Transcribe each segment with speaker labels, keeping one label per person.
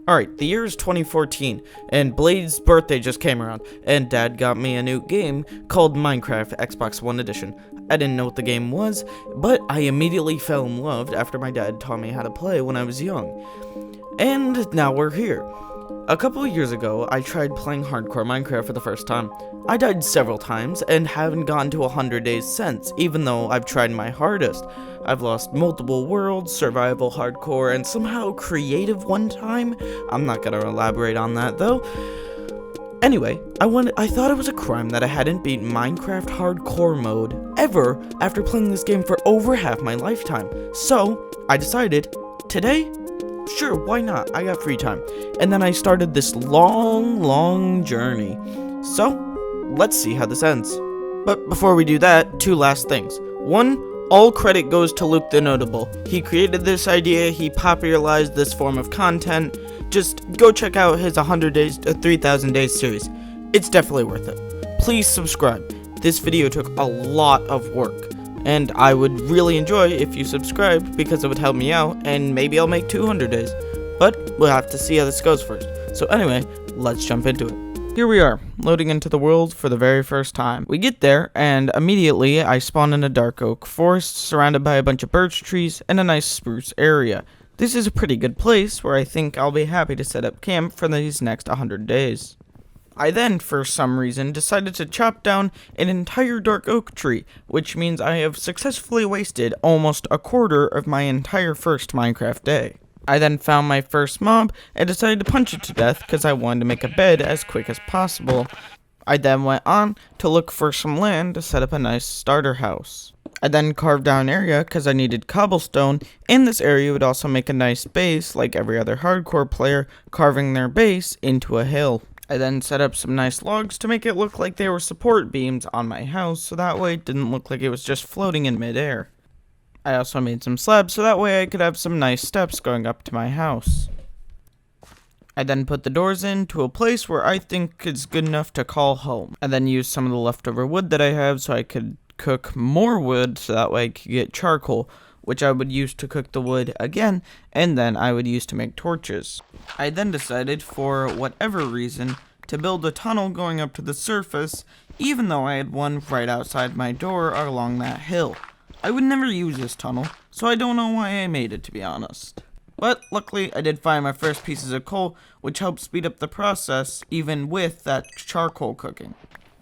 Speaker 1: Alright, the year is 2014, and Blade's birthday just came around, and Dad got me a new game called Minecraft Xbox One Edition. I didn't know what the game was, but I immediately fell in love after my dad taught me how to play when I was young. And now we're here. A couple of years ago, I tried playing hardcore Minecraft for the first time. I died several times and haven't gotten to 100 days since, even though I've tried my hardest. I've lost multiple worlds, survival, hardcore, and somehow creative one time. I'm not gonna elaborate on that though. Anyway, I thought it was a crime that I hadn't beat Minecraft hardcore mode ever after playing this game for over half my lifetime. So, I decided, today, sure, why not? I got free time. And then I started this long journey. So, let's see how this ends. But before we do that, two last things. One, all credit goes to Luke TheNotable. He created this idea, he popularized this form of content. Just go check out his 100 days to 3,000 days series. It's definitely worth it. Please subscribe. This video took a lot of work, and I would really enjoy if you subscribed because it would help me out, and maybe I'll make 200 days. But we'll have to see how this goes first. So anyway, let's jump into it. Here we are, loading into the world for the very first time. We get there, and immediately I spawn in a dark oak forest surrounded by a bunch of birch trees and a nice spruce area. This is a pretty good place where I think I'll be happy to set up camp for these next 100 days. I then, for some reason, decided to chop down an entire dark oak tree, which means I have successfully wasted almost a quarter of my entire first Minecraft day. I then found my first mob and decided to punch it to death because I wanted to make a bed as quick as possible. I then went on to look for some land to set up a nice starter house. I then carved out an area because I needed cobblestone, and this area would also make a nice base like every other hardcore player carving their base into a hill. I then set up some nice logs to make it look like they were support beams on my house, so that way it didn't look like it was just floating in midair. I also made some slabs so that way I could have some nice steps going up to my house. I then put the doors in to a place where I think is good enough to call home. I then used some of the leftover wood that I have so I could cook more wood so that way I could get charcoal, which I would use to cook the wood again, and then I would use to make torches. I then decided, for whatever reason, to build a tunnel going up to the surface, even though I had one right outside my door along that hill. I would never use this tunnel, so I don't know why I made it, to be honest. But luckily, I did find my first pieces of coal, which helped speed up the process, even with that charcoal cooking.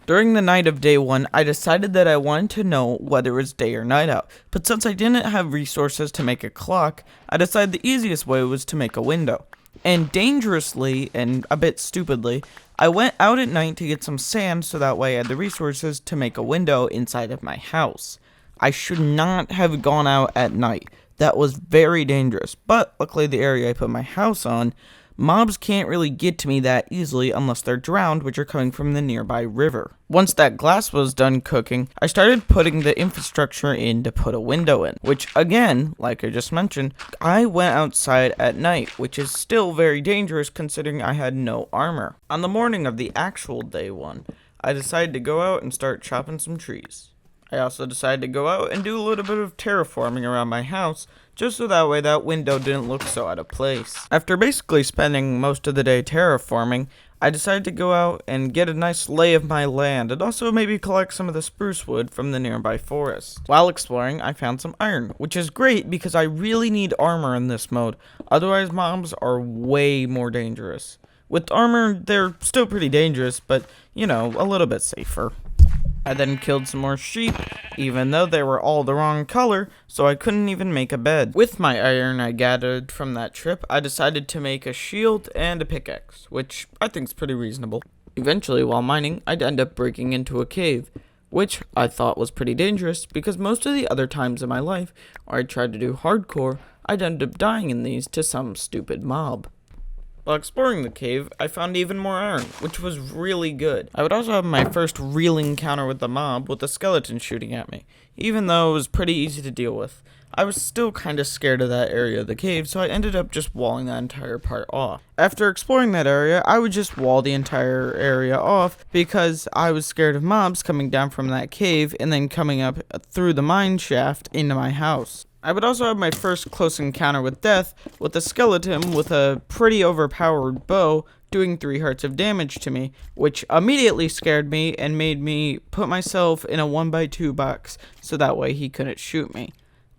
Speaker 1: During the night of day one, I decided that I wanted to know whether it was day or night out, but since I didn't have resources to make a clock, I decided the easiest way was to make a window. And dangerously, and a bit stupidly, I went out at night to get some sand so that way I had the resources to make a window inside of my house. I should not have gone out at night. That was very dangerous, but luckily the area I put my house on, mobs can't really get to me that easily unless they're drowned, which are coming from the nearby river. Once that glass was done cooking, I started putting the infrastructure in to put a window in, which again, like I just mentioned, I went outside at night, which is still very dangerous considering I had no armor. On the morning of the actual day one, I decided to go out and start chopping some trees. I also decided to go out and do a little bit of terraforming around my house, just so that way that window didn't look so out of place. After basically spending most of the day terraforming, I decided to go out and get a nice lay of my land, and also maybe collect some of the spruce wood from the nearby forest. While exploring, I found some iron, which is great because I really need armor in this mode, otherwise mobs are way more dangerous. With armor, they're still pretty dangerous, but, you know, a little bit safer. I then killed some more sheep, even though they were all the wrong color, so I couldn't even make a bed. With my iron I gathered from that trip, I decided to make a shield and a pickaxe, which I think is pretty reasonable. Eventually, while mining, I'd end up breaking into a cave, which I thought was pretty dangerous because most of the other times in my life where I tried to do hardcore, I'd end up dying in these to some stupid mob. While exploring the cave, I found even more iron, which was really good. I would also have my first real encounter with the mob with a skeleton shooting at me. Even though it was pretty easy to deal with, I was still kinda scared of that area of the cave, so I ended up just walling that entire part off. After exploring that area, I would just wall the entire area off because I was scared of mobs coming down from that cave and then coming up through the mine shaft into my house. I would also have my first close encounter with death, with a skeleton with a pretty overpowered bow doing 3 hearts of damage to me, which immediately scared me and made me put myself in a 1x2 box so that way he couldn't shoot me.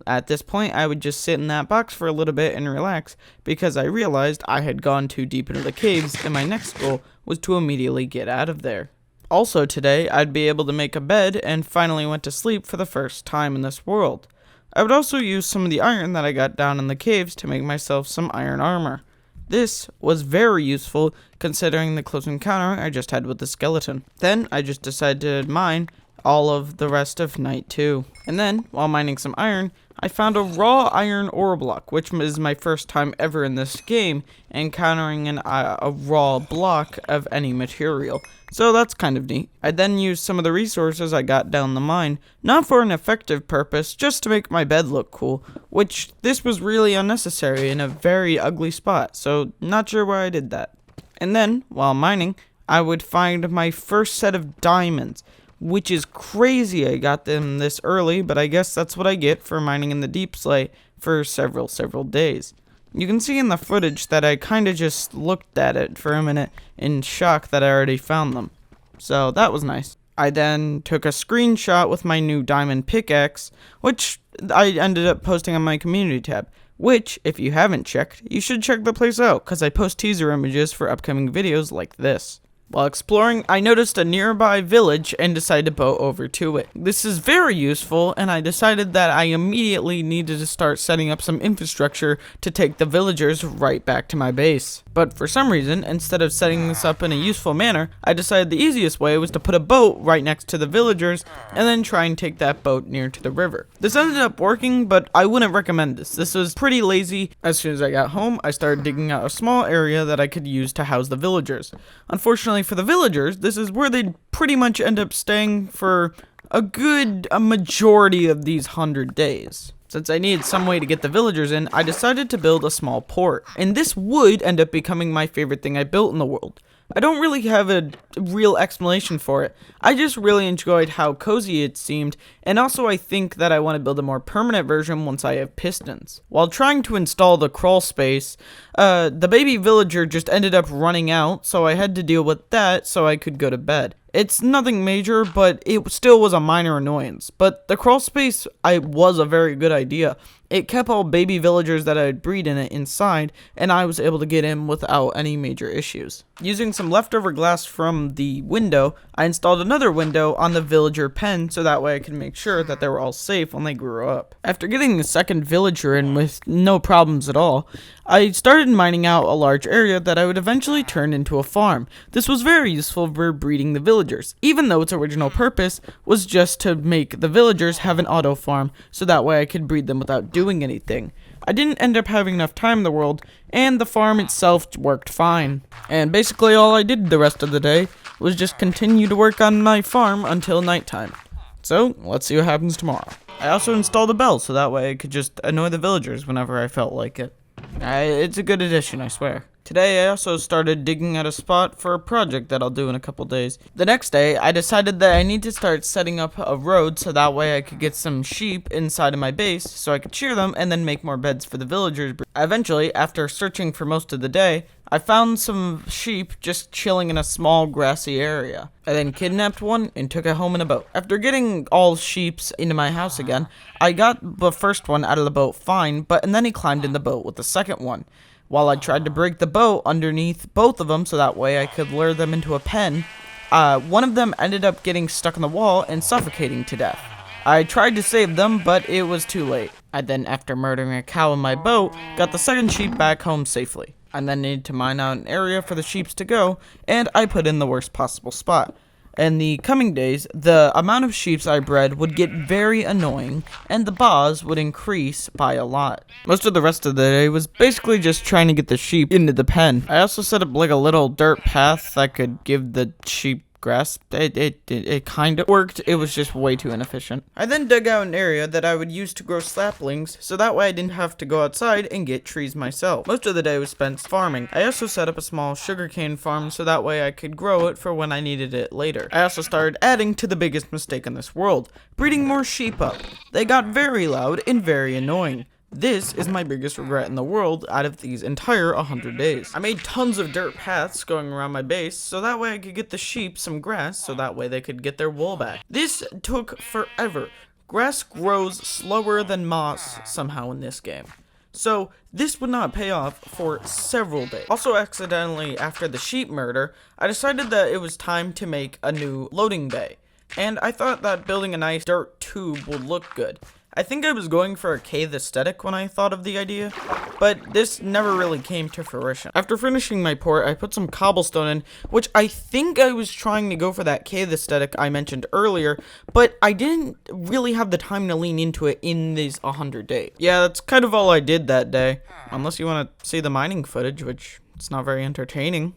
Speaker 1: At this point, I would just sit in that box for a little bit and relax because I realized I had gone too deep into the caves and my next goal was to immediately get out of there. Also today, I'd be able to make a bed and finally went to sleep for the first time in this world. I would also use some of the iron that I got down in the caves to make myself some iron armor. This was very useful considering the close encounter I just had with the skeleton. Then I just decided to mine all of the rest of night 2. And then, while mining some iron, I found a raw iron ore block, which is my first time ever in this game encountering a raw block of any material. So that's kind of neat. I then used some of the resources I got down the mine, not for an effective purpose, just to make my bed look cool, which this was really unnecessary in a very ugly spot, so not sure why I did that. And then, while mining, I would find my first set of diamonds, which is crazy I got them this early, but I guess that's what I get for mining in the deep slate for several days. You can see in the footage that I kinda just looked at it for a minute in shock that I already found them. So that was nice. I then took a screenshot with my new diamond pickaxe, which I ended up posting on my community tab. Which, if you haven't checked, you should check the place out, cause I post teaser images for upcoming videos like this. While exploring, I noticed a nearby village and decided to boat over to it. This is very useful, and I decided that I immediately needed to start setting up some infrastructure to take the villagers right back to my base. But for some reason, instead of setting this up in a useful manner, I decided the easiest way was to put a boat right next to the villagers and then try and take that boat near to the river. This ended up working, but I wouldn't recommend this. This was pretty lazy. As soon as I got home, I started digging out a small area that I could use to house the villagers. Unfortunately for the villagers, this is where they'd pretty much end up staying for a majority of these 100 days. Since I needed some way to get the villagers in, I decided to build a small port. And this would end up becoming my favorite thing I built in the world. I don't really have a real explanation for it. I just really enjoyed how cozy it seemed, and also I think that I want to build a more permanent version once I have pistons. While trying to install the crawl space, the baby villager just ended up running out, so I had to deal with that so I could go to bed. It's nothing major, but it still was a minor annoyance. But the crawl space was a very good idea. It kept all baby villagers that I'd breed in it inside, and I was able to get in without any major issues. Using some leftover glass from the window, I installed another window on the villager pen so that way I could make sure that they were all safe when they grew up. After getting the second villager in with no problems at all, I started mining out a large area that I would eventually turn into a farm. This was very useful for breeding the villagers, even though its original purpose was just to make the villagers have an auto farm so that way I could breed them without doing anything. I didn't end up having enough time in the world, and the farm itself worked fine. And basically all I did the rest of the day was just continue to work on my farm until nighttime. So, let's see what happens tomorrow. I also installed a bell so that way I could just annoy the villagers whenever I felt like it. It's a good addition, I swear. Today, I also started digging out a spot for a project that I'll do in a couple days. The next day, I decided that I need to start setting up a road so that way I could get some sheep inside of my base so I could shear them and then make more beds for the villagers. Eventually, after searching for most of the day, I found some sheep just chilling in a small grassy area. I then kidnapped one and took it home in a boat. After getting all sheeps into my house again, I got the first one out of the boat fine, and then he climbed in the boat with the second one. While I tried to break the boat underneath both of them so that way I could lure them into a pen, one of them ended up getting stuck on the wall and suffocating to death. I tried to save them, but it was too late. I then, after murdering a cow in my boat, got the second sheep back home safely. I then needed to mine out an area for the sheep to go, and I put in the worst possible spot. In the coming days, the amount of sheep I bred would get very annoying, and the boss would increase by a lot. Most of the rest of the day was basically just trying to get the sheep into the pen. I also set up like a little dirt path that could give the sheep grass. It kind of worked. It was just way too inefficient. I then dug out an area that I would use to grow saplings, so that way I didn't have to go outside and get trees myself. Most of the day was spent farming. I also set up a small sugarcane farm, so that way I could grow it for when I needed it later. I also started adding to the biggest mistake in this world, breeding more sheep up. They got very loud and very annoying. This is my biggest regret in the world out of these entire 100 days. I made tons of dirt paths going around my base, so that way I could get the sheep some grass, so that way they could get their wool back. This took forever. Grass grows slower than moss somehow in this game. So this would not pay off for several days. Also accidentally, after the sheep murder, I decided that it was time to make a new loading bay. And I thought that building a nice dirt tube would look good. I think I was going for a cave aesthetic when I thought of the idea, but this never really came to fruition. After finishing my port, I put some cobblestone in, which I think I was trying to go for that cave aesthetic I mentioned earlier, but I didn't really have the time to lean into it in these 100 days. Yeah, that's kind of all I did that day, unless you want to see the mining footage, which it's not very entertaining.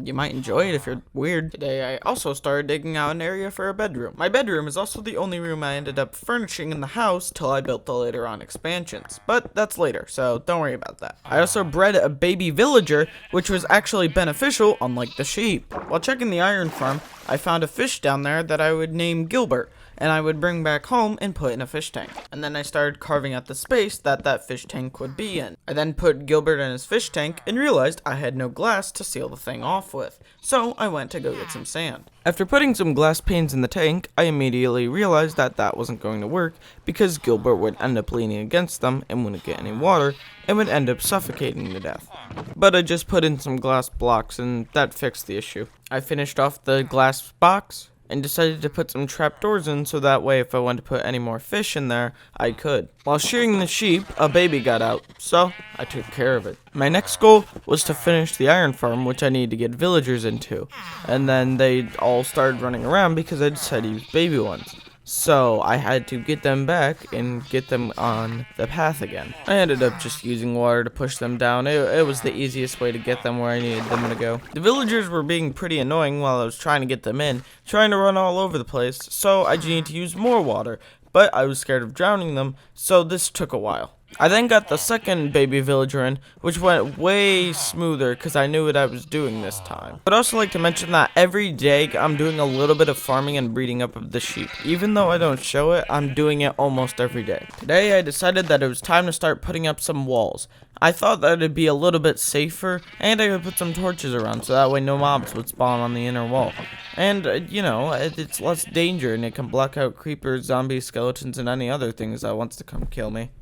Speaker 1: You might enjoy it if you're weird. Today I also started digging out an area for a bedroom. My bedroom is also the only room I ended up furnishing in the house till I built the later on expansions, but that's later, so don't worry about that. I also bred a baby villager, which was actually beneficial, unlike the sheep. While checking the iron farm, I found a fish down there that I would name Gilbert, and I would bring back home and put in a fish tank. And then I started carving out the space that fish tank would be in. I then put Gilbert in his fish tank and realized I had no glass to seal the thing off with, so I went to go get some sand. After putting some glass panes in the tank, I immediately realized that wasn't going to work because Gilbert would end up leaning against them and wouldn't get any water and would end up suffocating to death. But I just put in some glass blocks and that fixed the issue. I finished off the glass box and decided to put some trapdoors in so that way if I wanted to put any more fish in there, I could. While shearing the sheep, a baby got out, so I took care of it. My next goal was to finish the iron farm, which I needed to get villagers into, and then they all started running around because I decided to use baby ones. So I had to get them back and get them on the path again. I ended up just using water to push them down. It was the easiest way to get them where I needed them to go. The villagers were being pretty annoying while I was trying to get them in, trying to run all over the place, so I just needed to use more water. But I was scared of drowning them, so this took a while. I then got the second baby villager in, which went way smoother because I knew what I was doing this time. I'd also like to mention that every day I'm doing a little bit of farming and breeding up of the sheep. Even though I don't show it, I'm doing it almost every day. Today I decided that it was time to start putting up some walls. I thought that it'd be a little bit safer, and I could put some torches around so that way no mobs would spawn on the inner wall. And, it's less danger and it can block out creepers, zombies, skeletons, and any other things that wants to come kill me.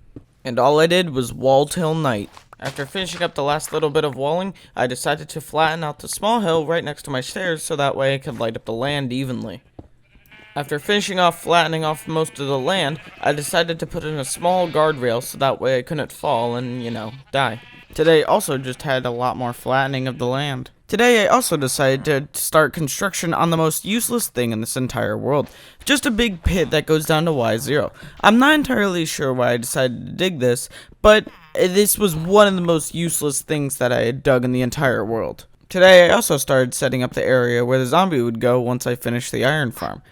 Speaker 1: And all I did was wall till night. After finishing up the last little bit of walling, I decided to flatten out the small hill right next to my stairs so that way I could light up the land evenly. After finishing off flattening off most of the land, I decided to put in a small guardrail so that way I couldn't fall and, die. Today also just had a lot more flattening of the land. Today I also decided to start construction on the most useless thing in this entire world. Just a big pit that goes down to Y0. I'm not entirely sure why I decided to dig this, but this was one of the most useless things that I had dug in the entire world. Today I also started setting up the area where the zombie would go once I finished the iron farm.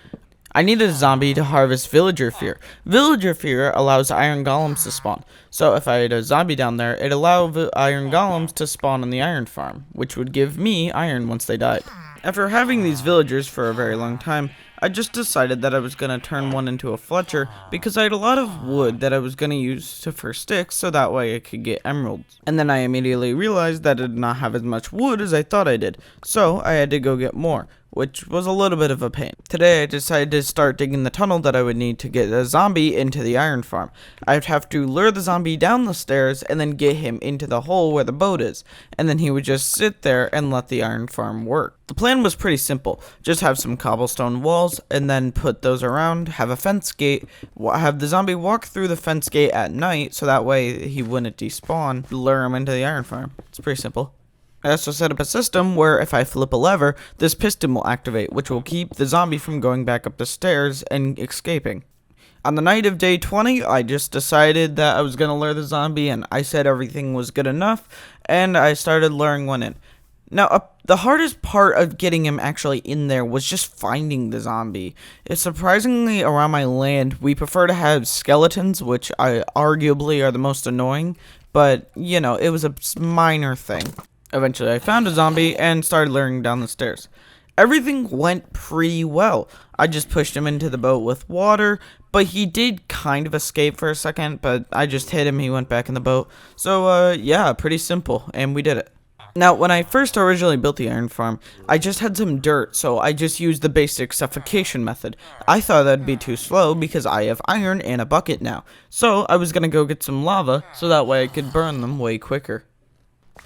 Speaker 1: I needed a zombie to harvest villager fear. Villager fear allows iron golems to spawn. So if I had a zombie down there, it'd allow iron golems to spawn on the iron farm, which would give me iron once they died. After having these villagers for a very long time, I just decided that I was going to turn one into a Fletcher because I had a lot of wood that I was going to use for sticks so that way I could get emeralds. And then I immediately realized that I did not have as much wood as I thought I did, so I had to go get more, which was a little bit of a pain. Today I decided to start digging the tunnel that I would need to get a zombie into the iron farm. I'd have to lure the zombie down the stairs and then get him into the hole where the boat is, and then he would just sit there and let the iron farm work. The plan was pretty simple. Just have some cobblestone walls and then put those around, have a fence gate, have the zombie walk through the fence gate at night so that way he wouldn't despawn, lure him into the iron farm. It's pretty simple. I also set up a system where if I flip a lever, this piston will activate, which will keep the zombie from going back up the stairs and escaping. On the night of day 20, I just decided that I was going to lure the zombie, and I said everything was good enough, and I started luring one in. Now, the hardest part of getting him actually in there was just finding the zombie. It's surprisingly, around my land, we prefer to have skeletons, which arguably are the most annoying, but, you know, it was a minor thing. Eventually, I found a zombie and started luring down the stairs. Everything went pretty well. I just pushed him into the boat with water, but he did kind of escape for a second, but I just hit him, he went back in the boat. So, yeah, pretty simple, and we did it. Now, when I first originally built the iron farm, I just had some dirt, so I just used the basic suffocation method. I thought that'd be too slow because I have iron and a bucket now, so I was gonna go get some lava so that way I could burn them way quicker.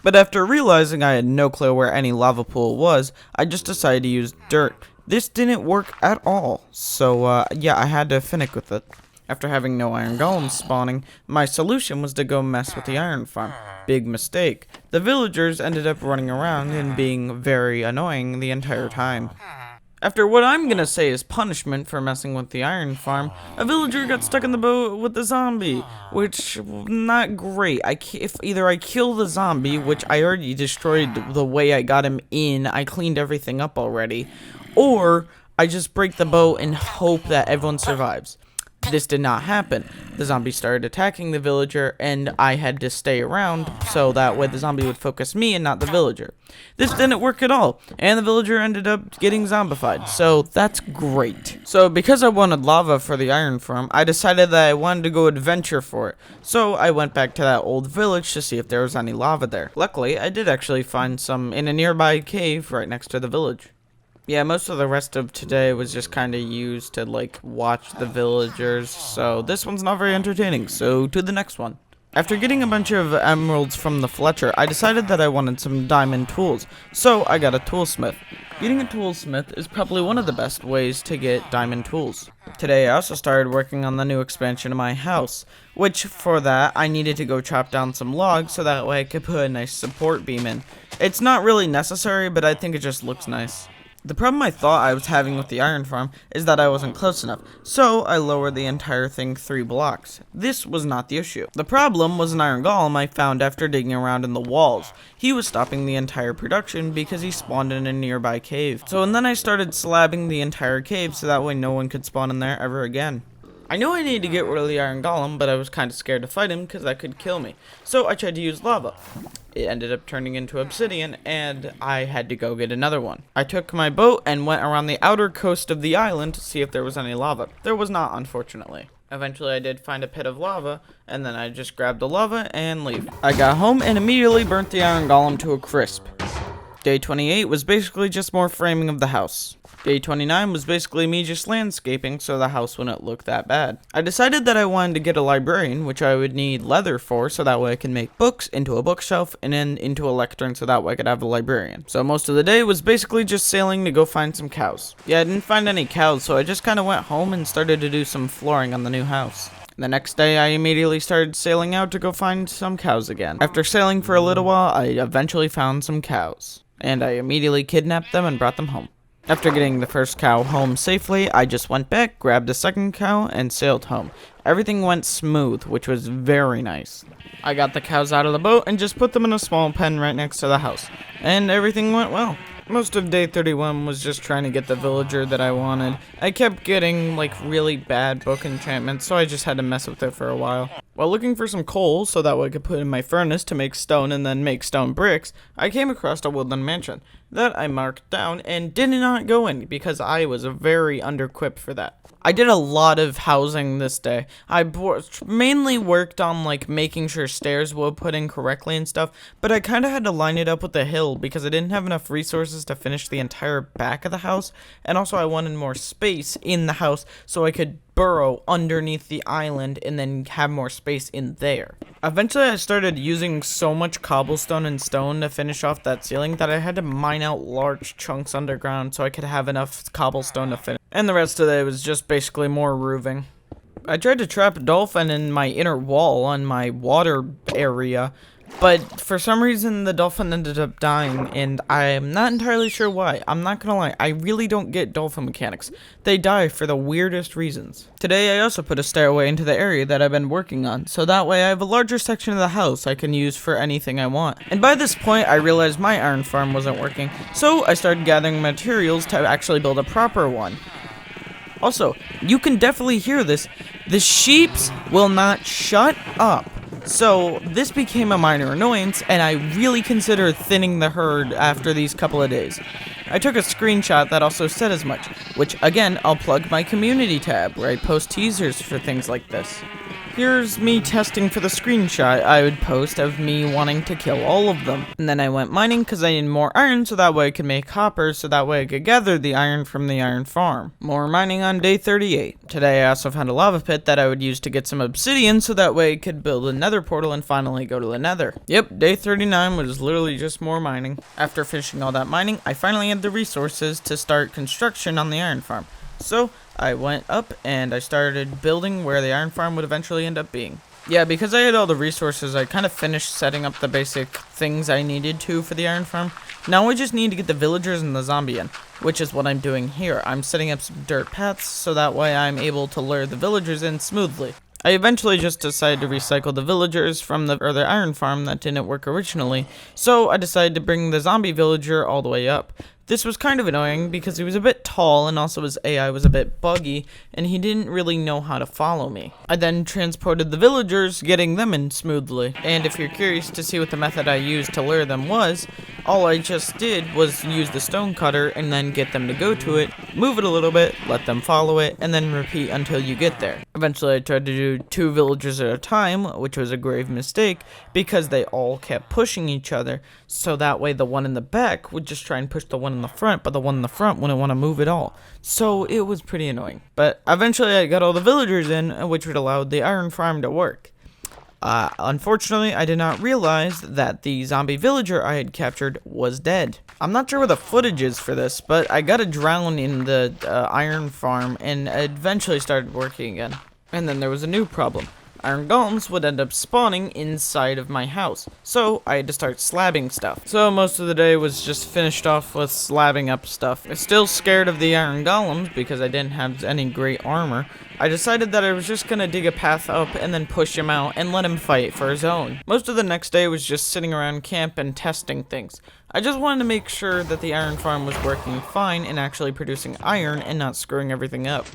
Speaker 1: But after realizing I had no clue where any lava pool was, I just decided to use dirt. This didn't work at all, so yeah, I had to finick with it. After having no iron golems spawning, my solution was to go mess with the iron farm. Big mistake. The villagers ended up running around and being very annoying the entire time. After what I'm gonna say is punishment for messing with the iron farm, a villager got stuck in the boat with the zombie, which, not great. If either I kill the zombie, which I already destroyed the way I got him in, I cleaned everything up already, or I just break the boat and hope that everyone survives. This did not happen. The zombie started attacking the villager, and I had to stay around so that way the zombie would focus me and not the villager. This didn't work at all, and the villager ended up getting zombified, so that's great. So because I wanted lava for the iron farm, I decided that I wanted to go adventure for it. So I went back to that old village to see if there was any lava there. Luckily, I did actually find some in a nearby cave right next to the village. Yeah, most of the rest of today was just kind of used to, like, watch the villagers, so this one's not very entertaining, so to the next one. After getting a bunch of emeralds from the Fletcher, I decided that I wanted some diamond tools, so I got a toolsmith. Getting a toolsmith is probably one of the best ways to get diamond tools. Today, I also started working on the new expansion of my house, which, for that, I needed to go chop down some logs so that way I could put a nice support beam in. It's not really necessary, but I think it just looks nice. The problem I thought I was having with the iron farm is that I wasn't close enough, so I lowered the entire thing 3 blocks. This was not the issue. The problem was an iron golem I found after digging around in the walls. He was stopping the entire production because he spawned in a nearby cave. So and then I started slabbing the entire cave so that way no one could spawn in there ever again. I knew I needed to get rid of the iron golem, but I was kind of scared to fight him because that could kill me. So I tried to use lava. It ended up turning into obsidian, and I had to go get another one. I took my boat and went around the outer coast of the island to see if there was any lava. There was not, unfortunately. Eventually I did find a pit of lava, and then I just grabbed the lava and leave. I got home and immediately burnt the iron golem to a crisp. Day 28 was basically just more framing of the house. Day 29 was basically me just landscaping so the house wouldn't look that bad. I decided that I wanted to get a librarian, which I would need leather for so that way I can make books into a bookshelf and then into a lectern so that way I could have a librarian. So most of the day was basically just sailing to go find some cows. Yeah, I didn't find any cows, so I just kind of went home and started to do some flooring on the new house. The next day, I immediately started sailing out to go find some cows again. After sailing for a little while, I eventually found some cows, and I immediately kidnapped them and brought them home. After getting the first cow home safely, I just went back, grabbed the second cow, and sailed home. Everything went smooth, which was very nice. I got the cows out of the boat and just put them in a small pen right next to the house, and everything went well. Most of day 31 was just trying to get the villager that I wanted. I kept getting, like, really bad book enchantments, so I just had to mess with it for a while. While looking for some coal so that way I could put in my furnace to make stone and then make stone bricks, I came across a woodland mansion. That I marked down and did not go in because I was very under-equipped for that. I did a lot of housing this day. I mainly worked on, like, making sure stairs were put in correctly and stuff, but I kind of had to line it up with the hill because I didn't have enough resources to finish the entire back of the house, and also I wanted more space in the house so I could burrow underneath the island and then have more space in there. Eventually I started using so much cobblestone and stone to finish off that ceiling that I had to mine out large chunks underground so I could have enough cobblestone to finish. And the rest of it was just basically more roofing. I tried to trap a dolphin in my inner wall on my water area, but for some reason the dolphin ended up dying, and I'm not entirely sure why. I'm not gonna lie, I really don't get dolphin mechanics. They die for the weirdest reasons. Today I also put a stairway into the area that I've been working on, so that way I have a larger section of the house I can use for anything I want. And by this point I realized my iron farm wasn't working, so I started gathering materials to actually build a proper one. Also, you can definitely hear this. The sheeps will not shut up. So this became a minor annoyance, and I really considered thinning the herd after these couple of days. I took a screenshot that also said as much, which again, I'll plug my community tab where I post teasers for things like this. Here's me testing for the screenshot I would post of me wanting to kill all of them. And then I went mining because I needed more iron so that way I could make hoppers so that way I could gather the iron from the iron farm. More mining on day 38. Today I also found a lava pit that I would use to get some obsidian so that way I could build a nether portal and finally go to the nether. Yep, day 39 was literally just more mining. After finishing all that mining, I finally had the resources to start construction on the iron farm. So I went up and I started building where the iron farm would eventually end up being. Yeah, because I had all the resources, I kind of finished setting up the basic things I needed to for the iron farm. Now I just need to get the villagers and the zombie in, which is what I'm doing here. I'm setting up some dirt paths so that way I'm able to lure the villagers in smoothly. I eventually just decided to recycle the villagers from the iron farm that didn't work originally, so I decided to bring the zombie villager all the way up. This was kind of annoying because he was a bit tall and also his AI was a bit buggy and he didn't really know how to follow me. I then transported the villagers, getting them in smoothly. And if you're curious to see what the method I used to lure them was, all I just did was use the stone cutter and then get them to go to it, move it a little bit, let them follow it, and then repeat until you get there. Eventually I tried to do 2 villagers at a time, which was a grave mistake because they all kept pushing each other, so that way the one in the back would just try and push the one in the front, but the one in the front wouldn't want to move at all. So it was pretty annoying. But eventually I got all the villagers in, which would allow the iron farm to work. Unfortunately, I did not realize that the zombie villager I had captured was dead. I'm not sure where the footage is for this, but I got to drown in the iron farm and eventually started working again. And then there was a new problem. Iron golems would end up spawning inside of my house, so I had to start slabbing stuff. So most of the day was just finished off with slabbing up stuff. I'm still scared of the iron golems because I didn't have any great armor. I decided that I was just gonna dig a path up and then push him out and let him fight for his own. Most of the next day was just sitting around camp and testing things. I just wanted to make sure that the iron farm was working fine and actually producing iron and not screwing everything up.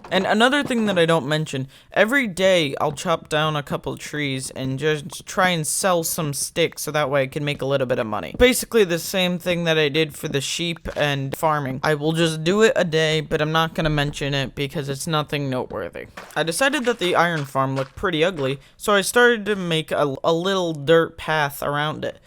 Speaker 1: And another thing that I don't mention, every day I'll chop down a couple trees and just try and sell some sticks so that way I can make a little bit of money. Basically the same thing that I did for the sheep and farming. I will just do it a day, but I'm not going to mention it because it's nothing noteworthy. I decided that the iron farm looked pretty ugly, so I started to make a little dirt path around it.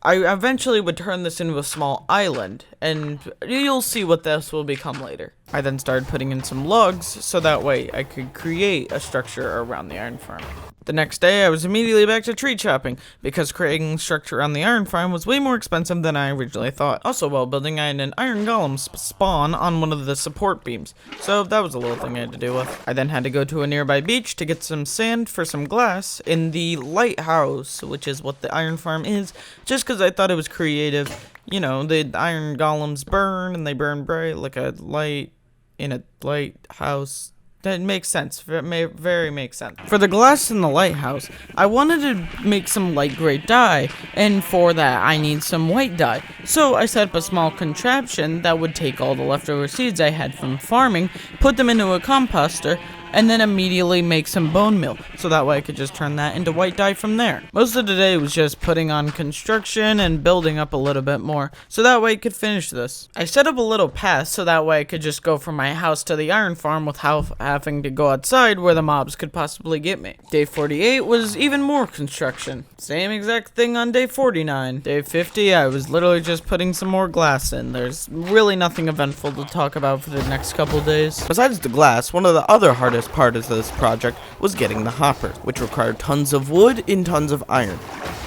Speaker 1: I eventually would turn this into a small island, and you'll see what this will become later. I then started putting in some logs, so that way I could create a structure around the iron farm. The next day, I was immediately back to tree chopping, because creating a structure on the iron farm was way more expensive than I originally thought. Also, while building, I had an iron golem spawn on one of the support beams, so that was a little thing I had to deal with. I then had to go to a nearby beach to get some sand for some glass in the lighthouse, which is what the iron farm is, just because I thought it was creative. You know, the iron golems burn, and they burn bright like a light in a lighthouse. That makes sense. Very makes sense. For the glass in the lighthouse, I wanted to make some light gray dye, and for that I need some white dye. So I set up a small contraption that would take all the leftover seeds I had from farming, put them into a composter, and then immediately make some bone meal, so that way I could just turn that into white dye from there. Most of the day was just putting on construction and building up a little bit more, so that way I could finish this. I set up a little path so that way I could just go from my house to the iron farm without having to go outside where the mobs could possibly get me. Day 48 was even more construction. Same exact thing on day 49. Day 50, I was literally just putting some more glass in. There's really nothing eventful to talk about for the next couple days. Besides the glass, one of the other hardest part of this project was getting the hopper, which required tons of wood and tons of iron.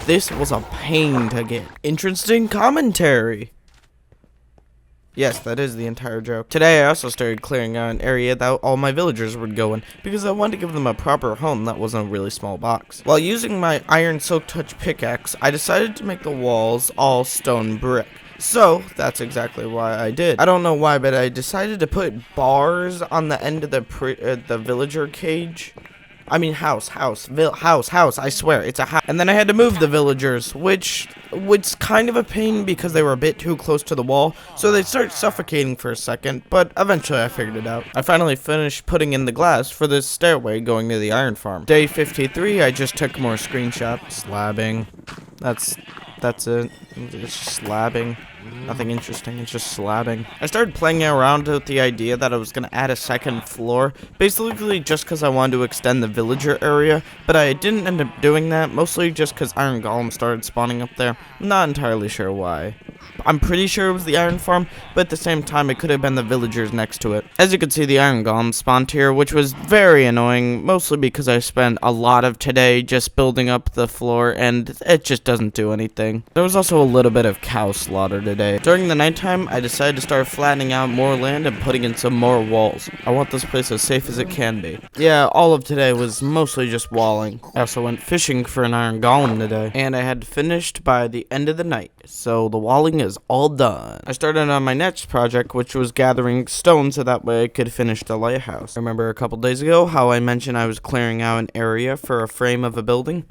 Speaker 1: This was a pain to get. Interesting commentary. Yes, that is the entire joke. Today I also started clearing out an area that all my villagers would go in, because I wanted to give them a proper home that wasn't a really small box. While using my iron silk touch pickaxe, I decided to make the walls all stone brick. So, that's exactly why I did. I don't know why, but I decided to put bars on the end of the villager cage. I mean house, I swear, it's a house. And then I had to move the villagers, which was kind of a pain because they were a bit too close to the wall, so they started suffocating for a second, but eventually I figured it out. I finally finished putting in the glass for this stairway going to the iron farm. Day 53, I just took more screenshots. Slabbing. That's it. It's just slabbing. Nothing interesting, it's just slabbing. I started playing around with the idea that I was going to add a second floor, basically just because I wanted to extend the villager area, but I didn't end up doing that, mostly just because iron golems started spawning up there. I'm not entirely sure why. I'm pretty sure it was the iron farm, but at the same time it could have been the villagers next to it. As you can see, the iron golem spawned here, which was very annoying, mostly because I spent a lot of today just building up the floor, and it just doesn't do anything. There was also a little bit of cow slaughter today. During the nighttime, I decided to start flattening out more land and putting in some more walls. I want this place as safe as it can be. Yeah, all of today was mostly just walling. I also went fishing for an iron golem today, and I had finished by the end of the night, so the walling is all done. I started on my next project, which was gathering stone so that way I could finish the lighthouse. Remember a couple days ago how I mentioned I was clearing out an area for a frame of a building?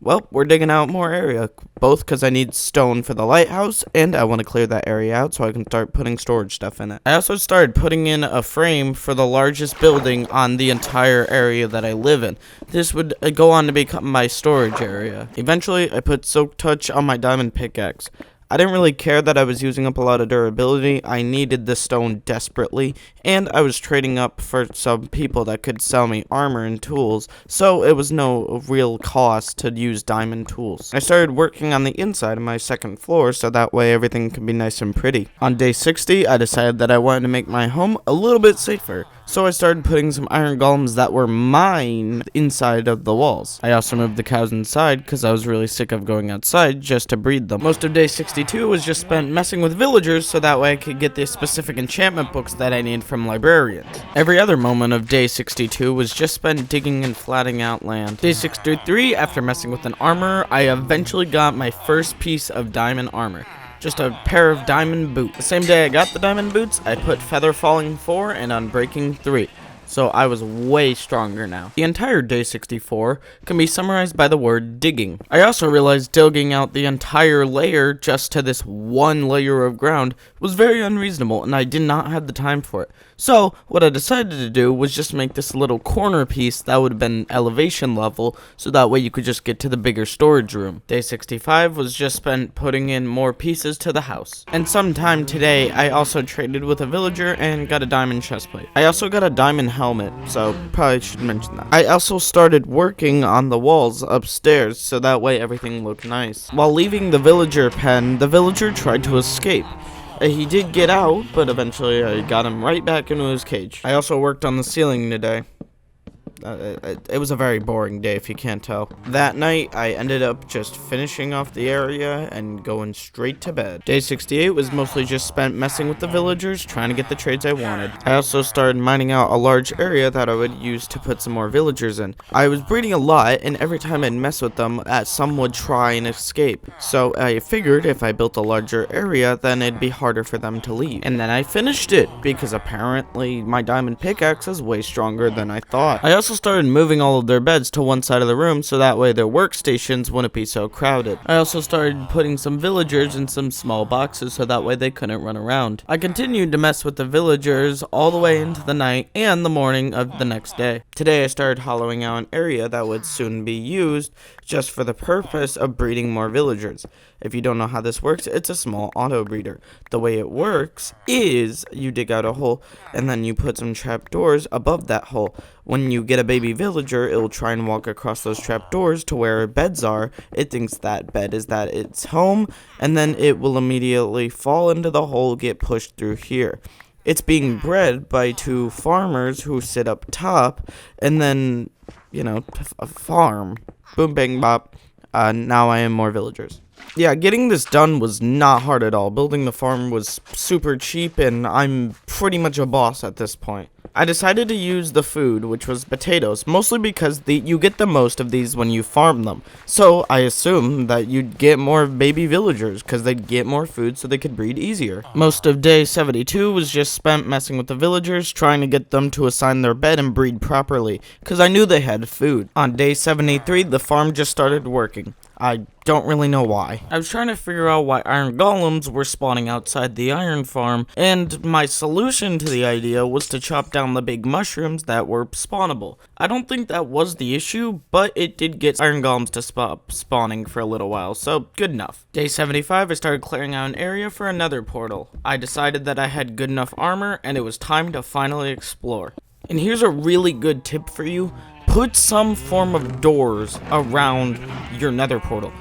Speaker 1: Well, we're digging out more area, both because I need stone for the lighthouse, and I want to clear that area out so I can start putting storage stuff in it. I also started putting in a frame for the largest building on the entire area that I live in. This would go on to become my storage area. Eventually, I put silk touch on my diamond pickaxe. I didn't really care that I was using up a lot of durability. I needed the stone desperately, and I was trading up for some people that could sell me armor and tools, so it was no real cost to use diamond tools. I started working on the inside of my second floor, so that way everything can be nice and pretty. On day 60, I decided that I wanted to make my home a little bit safer. So I started putting some iron golems that were mine inside of the walls. I also moved the cows inside because I was really sick of going outside just to breed them. Most of day 62 was just spent messing with villagers so that way I could get the specific enchantment books that I need from librarians. Every other moment of day 62 was just spent digging and flattening out land. Day 63, after messing with an armor, I eventually got my first piece of diamond armor. Just a pair of diamond boots. The same day I got the diamond boots, I put feather falling 4 and unbreaking 3. So I was way stronger now. The entire day 64 can be summarized by the word digging. I also realized digging out the entire layer just to this one layer of ground was very unreasonable, and I did not have the time for it. So what I decided to do was just make this little corner piece that would have been elevation level, so that way you could just get to the bigger storage room. Day 65 was just spent putting in more pieces to the house. And sometime today, I also traded with a villager and got a diamond chestplate. I also got a diamond helmet, so probably should mention that. I also started working on the walls upstairs, so that way everything looked nice. While leaving the villager pen, the villager tried to escape. He did get out, but eventually I got him right back into his cage. I also worked on the ceiling today. It was a very boring day, if you can't tell. That night, I ended up just finishing off the area and going straight to bed. Day 68 was mostly just spent messing with the villagers, trying to get the trades I wanted. I also started mining out a large area that I would use to put some more villagers in. I was breeding a lot, and every time I'd mess with them, some would try and escape. So I figured if I built a larger area, then it'd be harder for them to leave. And then I finished it, because apparently my diamond pickaxe is way stronger than I thought. I also started moving all of their beds to one side of the room so that way their workstations wouldn't be so crowded. I also started putting some villagers in some small boxes so that way they couldn't run around. I continued to mess with the villagers all the way into the night and the morning of the next day. Today I started hollowing out an area that would soon be used just for the purpose of breeding more villagers. If you don't know how this works, it's a small auto breeder. The way it works is you dig out a hole and then you put some trapdoors above that hole. When you get a baby villager, it will try and walk across those trapdoors to where beds are. It thinks that bed is that its home, and then it will immediately fall into the hole, get pushed through here. It's being bred by 2 farmers who sit up top, and then, a farm. Boom, bang, bop. Now I am more villagers. yeah, getting this done was not hard at all. Building the farm was super cheap, and I'm pretty much a boss at this point. I decided to use the food, which was potatoes, mostly because you get the most of these when you farm them. So I assumed that you'd get more baby villagers, because they'd get more food so they could breed easier. Most of day 72 was just spent messing with the villagers, trying to get them to assign their bed and breed properly, because I knew they had food. On day 73, the farm just started working. I don't really know why. I was trying to figure out why iron golems were spawning outside the iron farm, and my solution to the idea was to chop down the big mushrooms that were spawnable. I don't think that was the issue, but it did get iron golems to stop spawning for a little while, so good enough. Day 75, I started clearing out an area for another portal. I decided that I had good enough armor, and it was time to finally explore. And here's a really good tip for you. Put some form of doors around your nether portal.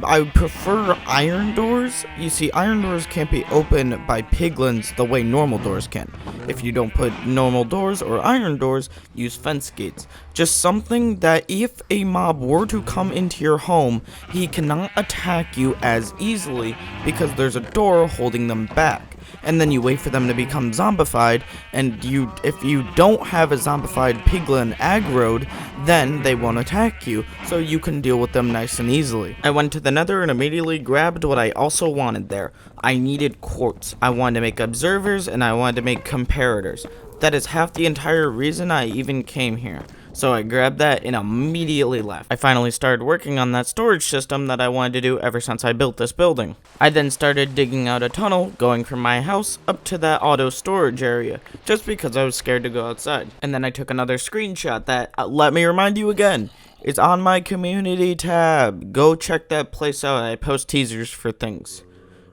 Speaker 1: I prefer iron doors. You see, iron doors can't be opened by piglins the way normal doors can. If you don't put normal doors or iron doors, use fence gates. Just something that if a mob were to come into your home, he cannot attack you as easily because there's a door holding them back. And then you wait for them to become zombified, and if you don't have a zombified piglin aggroed, then they won't attack you, so you can deal with them nice and easily. I went to the nether and immediately grabbed what I also wanted there. I needed quartz. I wanted to make observers, and I wanted to make comparators. That is half the entire reason I even came here. So I grabbed that and immediately left. I finally started working on that storage system that I wanted to do ever since I built this building. I then started digging out a tunnel going from my house up to that auto storage area, just because I was scared to go outside. And then I took another screenshot that, let me remind you again, is on my community tab. Go check that place out. I post teasers for things.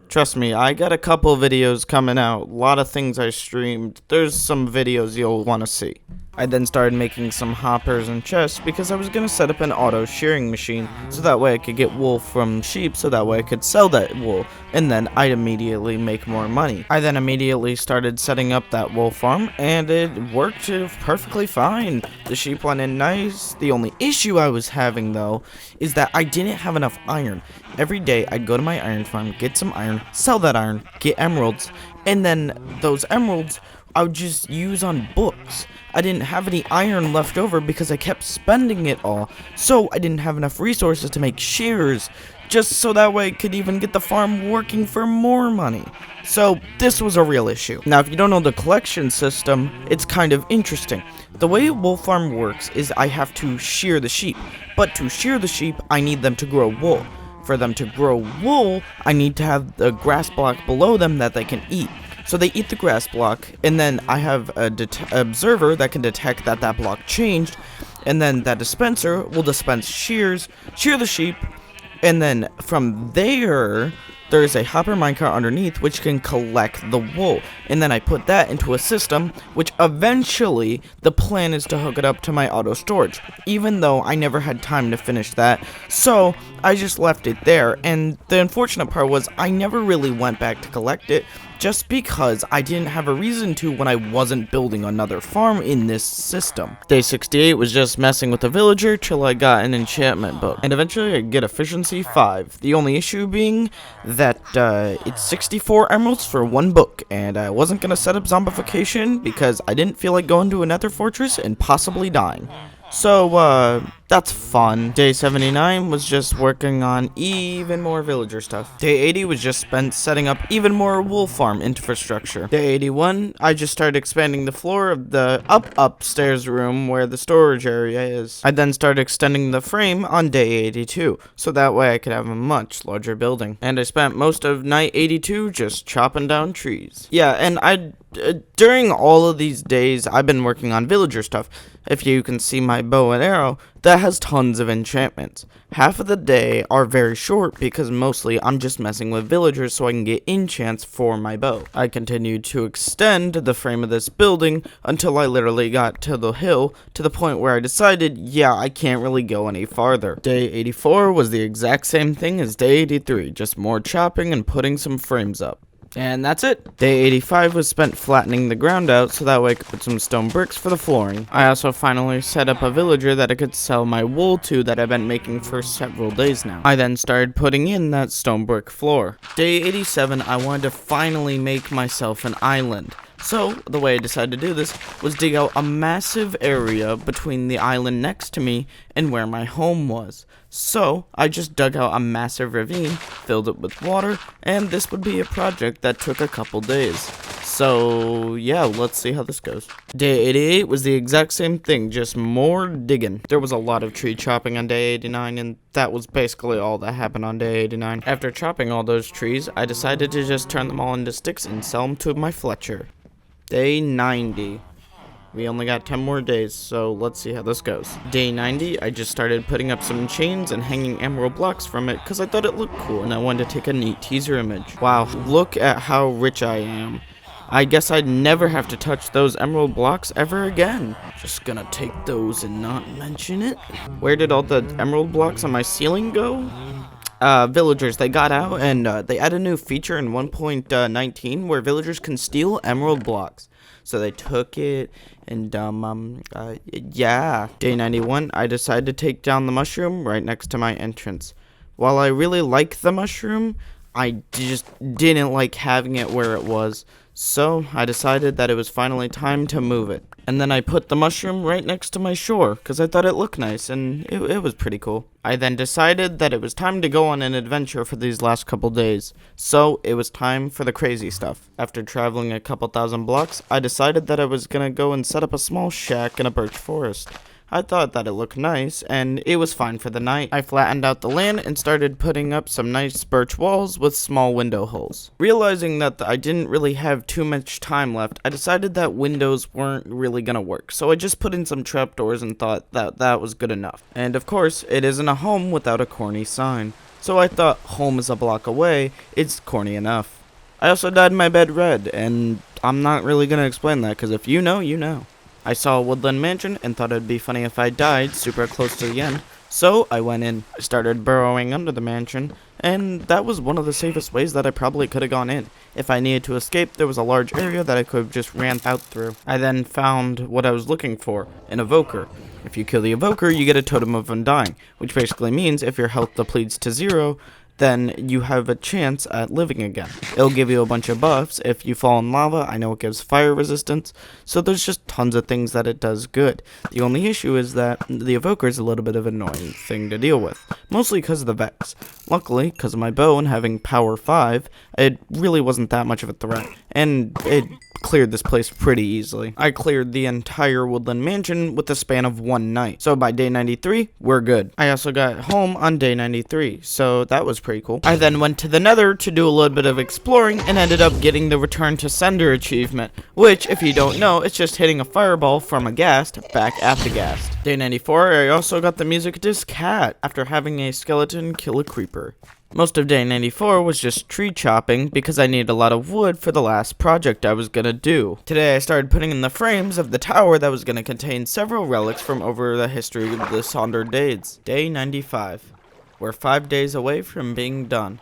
Speaker 1: Trust me, I got a couple videos coming out, a lot of things I streamed. There's some videos you'll want to see. I then started making some hoppers and chests because I was going to set up an auto shearing machine so that way I could get wool from sheep so that way I could sell that wool and then I'd immediately make more money. I then immediately started setting up that wool farm and it worked perfectly fine. The sheep went in nice. The only issue I was having though is that I didn't have enough iron. Every day I'd go to my iron farm, get some iron, sell that iron, get emeralds, and then those emeralds I would just use on books. I didn't have any iron left over because I kept spending it all, so I didn't have enough resources to make shears, just so that way I could even get the farm working for more money. So this was a real issue. Now if you don't know the collection system, it's kind of interesting. The way a wool farm works is I have to shear the sheep, but to shear the sheep I need them to grow wool. For them to grow wool, I need to have the grass block below them that they can eat. So they eat the grass block, and then I have a observer that can detect that that block changed, and then that dispenser will dispense shears, shear the sheep, and then from there, there's a hopper minecart underneath which can collect the wool, and then I put that into a system, which eventually the plan is to hook it up to my auto storage, even though I never had time to finish that, so I just left it there, and the unfortunate part was I never really went back to collect it, just because I didn't have a reason to when I wasn't building another farm in this system. Day 68 was just messing with a villager till I got an enchantment book, and eventually I get efficiency 5. The only issue being that it's 64 emeralds for one book, and I wasn't going to set up zombification because I didn't feel like going to another fortress and possibly dying. So, that's fun. Day 79 was just working on even more villager stuff. Day 80 was just spent setting up even more wool farm infrastructure. Day 81, I just started expanding the floor of the upstairs room where the storage area is. I then started extending the frame on day 82, so that way I could have a much larger building. And I spent most of night 82 just chopping down trees. Yeah, and during all of these days, I've been working on villager stuff. If you can see my bow and arrow, that has tons of enchantments. Half of the day are very short because mostly I'm just messing with villagers so I can get enchants for my bow. I continued to extend the frame of this building until I literally got to the hill to the point where I decided, yeah, I can't really go any farther. Day 84 was the exact same thing as day 83, just more chopping and putting some frames up. And that's it. Day 85 was spent flattening the ground out so that way I could put some stone bricks for the flooring. I also finally set up a villager that I could sell my wool to that I've been making for several days now. I then started putting in that stone brick floor. Day 87, I wanted to finally make myself an island. So, the way I decided to do this was dig out a massive area between the island next to me and where my home was. So, I just dug out a massive ravine, filled it with water, and this would be a project that took a couple days. So, yeah, let's see how this goes. Day 88 was the exact same thing, just more digging. There was a lot of tree chopping on day 89, and that was basically all that happened on day 89. After chopping all those trees, I decided to just turn them all into sticks and sell them to my Fletcher. Day 90. We only got 10 more days, so let's see how this goes. Day 90, I just started putting up some chains and hanging emerald blocks from it because I thought it looked cool and I wanted to take a neat teaser image. Wow, look at how rich I am. I guess I'd never have to touch those emerald blocks ever again. Just gonna take those and not mention it. Where did all the emerald blocks on my ceiling go? Villagers, they got out and they added a new feature in 1.19 where villagers can steal emerald blocks. So they took it and yeah. Day 91, I decided to take down the mushroom right next to my entrance. While I really like the mushroom, I just didn't like having it where it was. So I decided that it was finally time to move it. And then I put the mushroom right next to my shore because I thought it looked nice and it was pretty cool. I then decided that it was time to go on an adventure for these last couple days. So it was time for the crazy stuff. After traveling a couple thousand blocks, I decided that I was gonna go and set up a small shack in a birch forest. I thought that it looked nice, and it was fine for the night. I flattened out the land and started putting up some nice birch walls with small window holes. Realizing that I didn't really have too much time left, I decided that windows weren't really gonna work, so I just put in some trapdoors and thought that that was good enough. And of course, it isn't a home without a corny sign. So I thought home is a block away, it's corny enough. I also dyed my bed red, and I'm not really gonna explain that, because if you know, you know. I saw a woodland mansion and thought it'd be funny if I died super close to the end, so I went in. I started burrowing under the mansion, and that was one of the safest ways that I probably could have gone in. If I needed to escape, there was a large area that I could have just ran out through. I then found what I was looking for, an evoker. If you kill the evoker, you get a totem of undying, which basically means if your health depletes to 0, then you have a chance at living again. It'll give you a bunch of buffs. If you fall in lava, I know it gives fire resistance, so there's just tons of things that it does good. The only issue is that the evoker is a little bit of an annoying thing to deal with, mostly because of the vex. Luckily, because of my bow and having power 5, it really wasn't that much of a threat, and it cleared this place pretty easily. I cleared the entire woodland mansion with the span of one night, so by day 93, we're good. I also got home on day 93, so that was pretty cool. I then went to the nether to do a little bit of exploring and ended up getting the return to sender achievement, which, if you don't know, it's just hitting a fireball from a ghast back at the ghast. Day 94, I also got the music disc cat after having a skeleton kill a creeper. Most of day 94 was just tree chopping because I needed a lot of wood for the last project I was gonna do. Today I started putting in the frames of the tower that was gonna contain several relics from over the history of the Sonder Dades. Day 95. We're 5 days away from being done.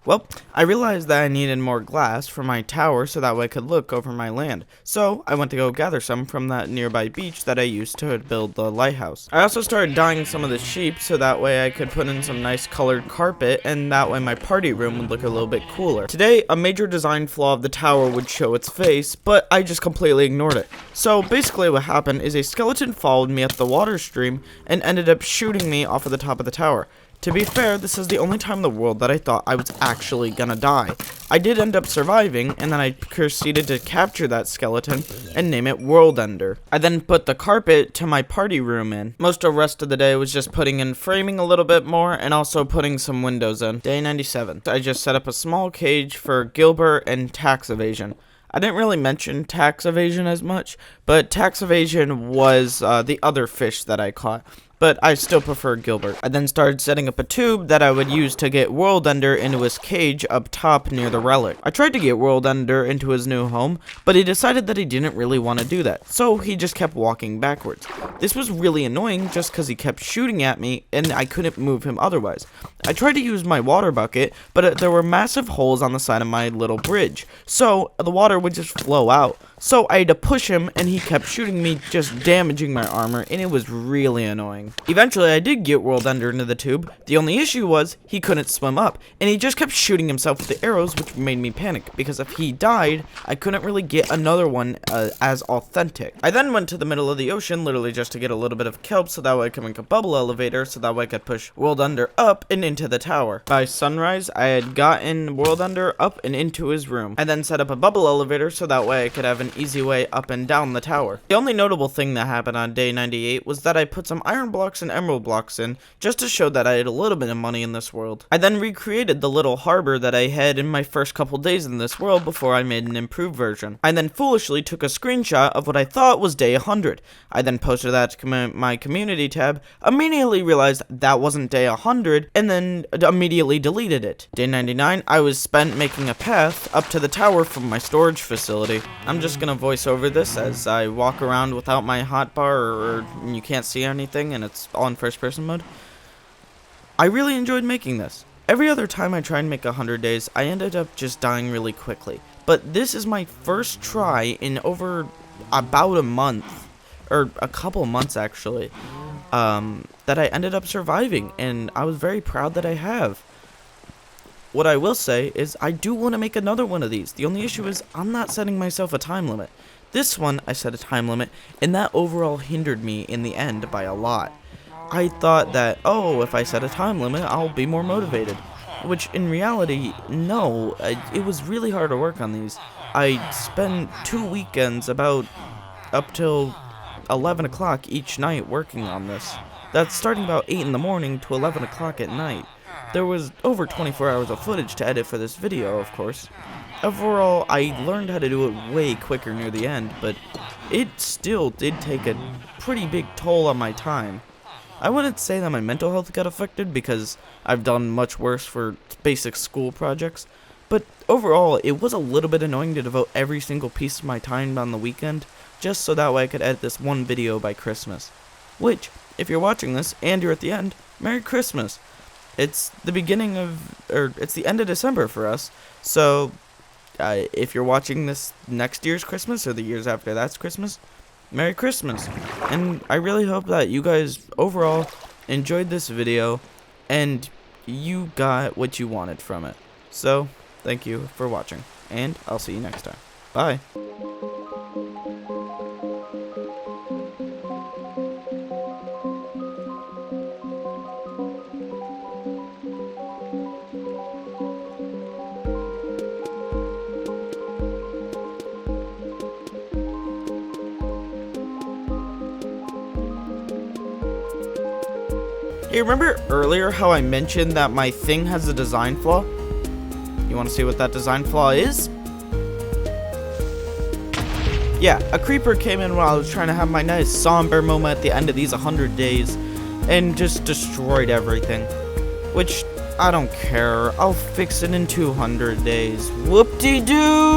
Speaker 1: Well, I realized that I needed more glass for my tower so that way I could look over my land. So, I went to go gather some from that nearby beach that I used to build the lighthouse. I also started dyeing some of the sheep so that way I could put in some nice colored carpet and that way my party room would look a little bit cooler. Today, a major design flaw of the tower would show its face, but I just completely ignored it. So, basically what happened is a skeleton followed me up the water stream and ended up shooting me off of the top of the tower. To be fair, this is the only time in the world that I thought I was actually gonna die. I did end up surviving, and then I proceeded to capture that skeleton and name it World Ender. I then put the carpet to my party room in. Most of the rest of the day was just putting in framing a little bit more and also putting some windows in. Day 97. I just set up a small cage for Gilbert and tax evasion. I didn't really mention tax evasion as much, but tax evasion was the other fish that I caught. but I still prefer Gilbert. I then started setting up a tube that I would use to get World Ender into his cage up top near the relic. I tried to get World Ender into his new home, but he decided that he didn't really want to do that, so he just kept walking backwards. This was really annoying just because he kept shooting at me and I couldn't move him otherwise. I tried to use my water bucket, but there were massive holes on the side of my little bridge, so the water would just flow out. So I had to push him, and he kept shooting me, just damaging my armor, and it was really annoying. Eventually, I did get World Ender into the tube. The only issue was, he couldn't swim up, and he just kept shooting himself with the arrows, which made me panic, because if he died, I couldn't really get another one as authentic. I then went to the middle of the ocean, literally just to get a little bit of kelp, so that way I could make a bubble elevator, so that way I could push World Ender up and into the tower. By sunrise, I had gotten World Ender up and into his room. I then set up a bubble elevator, so that way I could have an easy way up and down the tower. The only notable thing that happened on day 98 was that I put some iron blocks and emerald blocks in, just to show that I had a little bit of money in this world. I then recreated the little harbor that I had in my first couple days in this world before I made an improved version. I then foolishly took a screenshot of what I thought was day 100. I then posted that to my community tab, immediately realized that wasn't day 100, and then immediately deleted it. Day 99, I was spent making a path up to the tower from my storage facility. I'm just gonna voice over this as I walk around without my hotbar, or you can't see anything and it's all in first person mode. I really enjoyed making this. Every other time I try and make 100 days, I ended up just dying really quickly. But this is my first try in over about a month, or a couple months actually, that I ended up surviving, and I was very proud that I have. What I will say is I do want to make another one of these. The only issue is I'm not setting myself a time limit. This one, I set a time limit, and that overall hindered me in the end by a lot. I thought that, oh, if I set a time limit, I'll be more motivated. Which, in reality, no, it was really hard to work on these. I spent 2 weekends about up till 11 o'clock each night working on this. That's starting about 8 in the morning to 11 o'clock at night. There was over 24 hours of footage to edit for this video, of course. Overall, I learned how to do it way quicker near the end, but it still did take a pretty big toll on my time. I wouldn't say that my mental health got affected because I've done much worse for basic school projects, but overall, it was a little bit annoying to devote every single piece of my time on the weekend, just so that way I could edit this one video by Christmas. Which, if you're watching this and you're at the end, Merry Christmas! It's the beginning of, or it's the end of December for us, so if you're watching this next year's Christmas or the years after that's Christmas, Merry Christmas. And I really hope that you guys overall enjoyed this video and you got what you wanted from it. So, thank you for watching, and I'll see you next time. Bye. Hey, remember earlier how I mentioned that my thing has a design flaw? You want to see what that design flaw is? Yeah, a creeper came in while I was trying to have my nice somber moment at the end of these 100 days and just destroyed everything. Which, I don't care. I'll fix it in 200 days. Whoop-de-doo!